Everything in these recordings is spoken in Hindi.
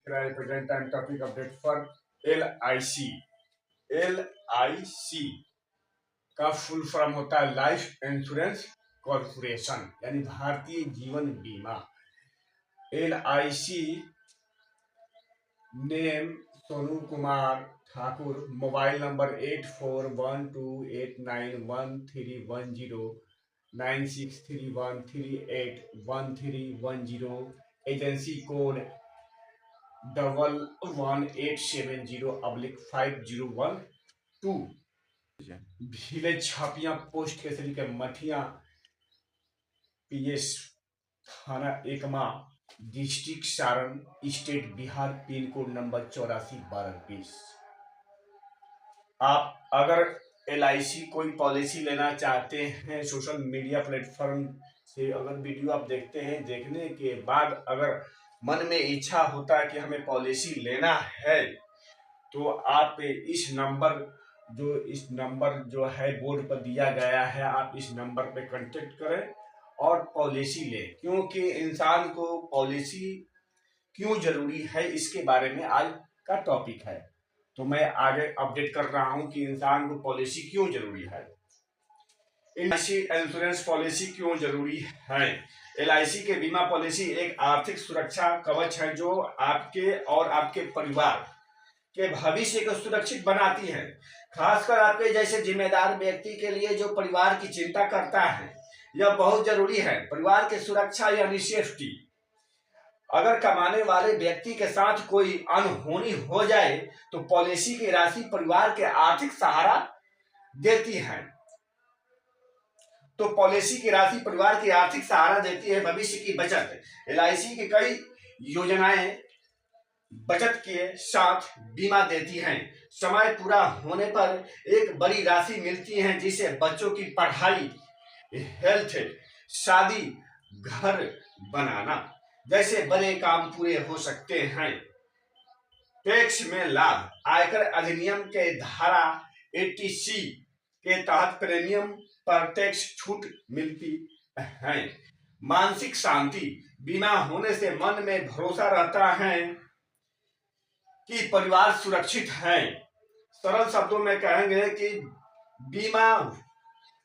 Present time topic update for LIC। LIC का फुल फॉर्म होता है लाइफ इंश्योरेंस कॉर्पोरेशन, यानी भारतीय जीवन बीमा। LIC name Sonu Kumar Thakur, mobile number 8412891310, 9631381310, agency code 11870/5012, village Chhapia, post Kesari ke Mathiya, PS थाना Ekma, district Saran, state Bihar, pin code number 841220। आप अगर LIC कोई पॉलिसी लेना चाहते हैं, सोशल मीडिया प्लेटफॉर्म से अगर वीडियो आप देखते हैं, देखने के बाद अगर मन में इच्छा होता है कि हमें पॉलिसी लेना है, तो आप इस नंबर जो है बोर्ड पर दिया गया है, आप इस नंबर पे कांटेक्ट करें और पॉलिसी लें। क्योंकि इंसान को पॉलिसी क्यों जरूरी है, इसके बारे में आज का टॉपिक है। तो मैं आगे अपडेट कर रहा हूं कि इंसान को पॉलिसी क्यों जरूरी है। LIC इंश्योरेंस पॉलिसी क्यों जरूरी है। LIC के बीमा पॉलिसी एक आर्थिक सुरक्षा कवच है जो आपके और आपके परिवार के भविष्य को सुरक्षित बनाती है। खासकर आपके जैसे जिम्मेदार व्यक्ति के लिए जो परिवार की चिंता करता है, यह बहुत जरूरी है। परिवार की सुरक्षा यानी सेफ्टी। अगर कमाने वाले व्यक्ति के साथ कोई अनहोनी हो जाए तो पॉलिसी की राशि परिवार के आर्थिक सहारा देती है। तो पॉलिसी की राशि परिवार की आर्थिक सहारा देती है, भविष्य की बचत। LIC की कई योजनाएं बचत के साथ बीमा देती हैं। समय पूरा होने पर एक बड़ी राशि मिलती है जिसे बच्चों की पढ़ाई, हेल्थ, शादी, घर बनाना जैसे बड़े काम पूरे हो सकते हैं। टैक्स में लाभ। आयकर अधिनियम के धारा 80C के तहत प्रीमियम पर टैक्स छूट मिलती है। मानसिक शांति। बीमा होने से मन में भरोसा रहता है कि परिवार सुरक्षित है। सरल शब्दों में कहेंगे कि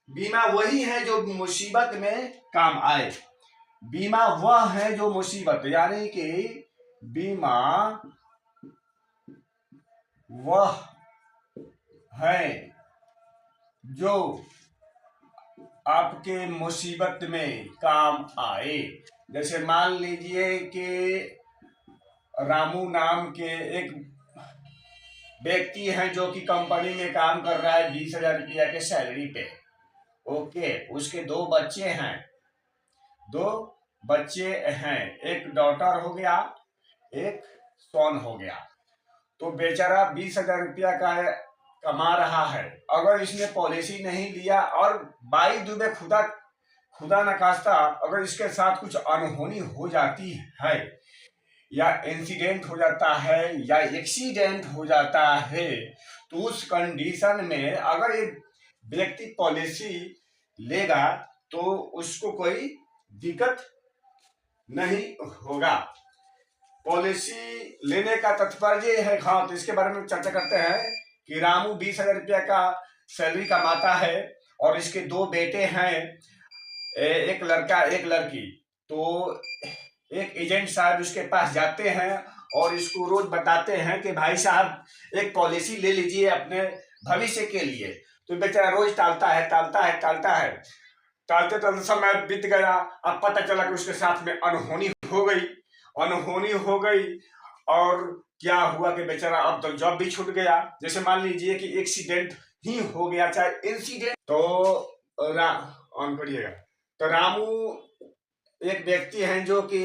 बीमा वही है जो मुसीबत में काम आए। बीमा वह है जो मुसीबत, यानी कि बीमा वह है जो आपके मुसीबत में काम आए। जैसे मान लीजिए कि रामू नाम के एक व्यक्ति हैं जो कि कंपनी में काम कर रहा है 20,000 रुपया के सैलरी पे। ओके, उसके दो बच्चे हैं, एक डॉटर हो गया, एक सन हो गया। तो बेचारा 20,000 रुपया का कमा रहा है। अगर इसने पॉलिसी नहीं लिया और बाई दुबे खुदा न खास्ता अगर इसके साथ कुछ अनहोनी हो जाती है या इंसिडेंट हो जाता है या एक्सीडेंट हो जाता है, तो उस कंडीशन में अगर ये व्यक्ति पॉलिसी लेगा तो उसको कोई दिक्कत नहीं होगा। पॉलिसी लेने का तात्पर्य है, हाँ, तो इसके बारे में चर्चा करते हैं कि रामू 20,000 रुपया का सैलरी कमाता है और इसके दो बेटे हैं, एक लड़का एक लड़की। तो एक एजेंट साहब उसके पास जाते हैं और इसको रोज बताते हैं कि भाई साहब एक पॉलिसी ले लीजिए अपने भविष्य के लिए। तो बेचारा रोज टालता है। टालते समय बीत गया। अब पता चला कि उसके साथ में अनहोनी हो गई और क्या हुआ कि बेचारा अब तो जॉब भी छूट गया। जैसे मान लीजिए कि एक्सीडेंट ही हो गया, चाहे इंसिडेंट। तो ऑन करिएगा। तो रामू एक व्यक्ति हैं जो कि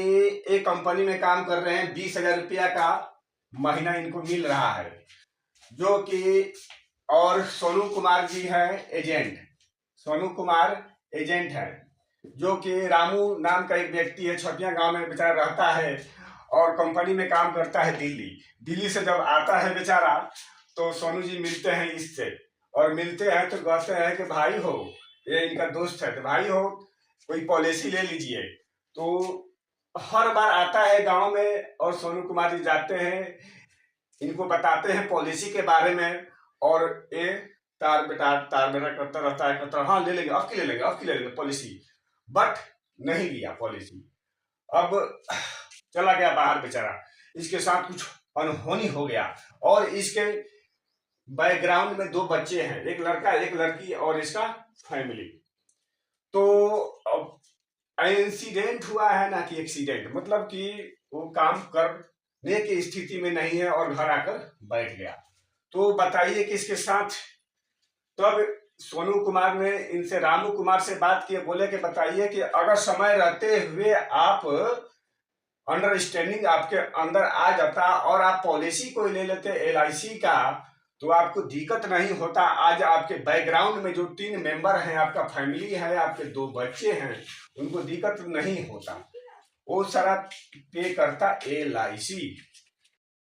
एक कंपनी में काम कर रहे हैं, 20,000 रुपया का महीना इनको मिल रहा है, जो कि और सोनू कुमार जी हैं एजेंट। सोनू कुमार एजेंट है, जो कि रामू नाम का एक व्यक्ति है, छपिया गांव में बेचारा रहता है और कंपनी में काम करता है दिल्ली से जब आता है बेचारा, तो सोनू जी मिलते हैं इससे और मिलते हैं तो कहते हैं कि भाई हो, ये इनका दोस्त है, तो भाई हो कोई पॉलिसी ले लीजिए। तो हर बार आता है गांव में और सोनू कुमार जी जाते हैं, इनको बताते हैं पॉलिसी के बारे में, और ये तार बेटा करता है, हाँ ले लेंगे, अब की ले लेंगे, अब की ले लेंगे पॉलिसी, बट नहीं लिया पॉलिसी। अब चला गया बाहर बेचारा, इसके साथ कुछ अनहोनी हो गया, और इसके बैकग्राउंड में 2 बच्चे हैं, एक लड़का एक लड़की और इसका फैमिली। तो अब इंसिडेंट हुआ है ना कि एक्सीडेंट, मतलब कि वो काम करने की स्थिति में नहीं है और घर आकर बैठ गया। तो बताइए कि इसके साथ, तब सोनू कुमार ने इनसे, रामू कुमार से बात किए, बोले कि बताइए कि अगर समय रहते हुए आप अंडरस्टैंडिंग आपके अंदर आ जाता और आप पॉलिसी को ले लेते LIC का, तो आपको दिक्कत नहीं होता। आज आपके बैकग्राउंड में जो 3 मेंबर हैं, आपका फैमिली है, आपके 2 बच्चे हैं, उनको दिक्कत नहीं होता, वो सारा पे करता LIC।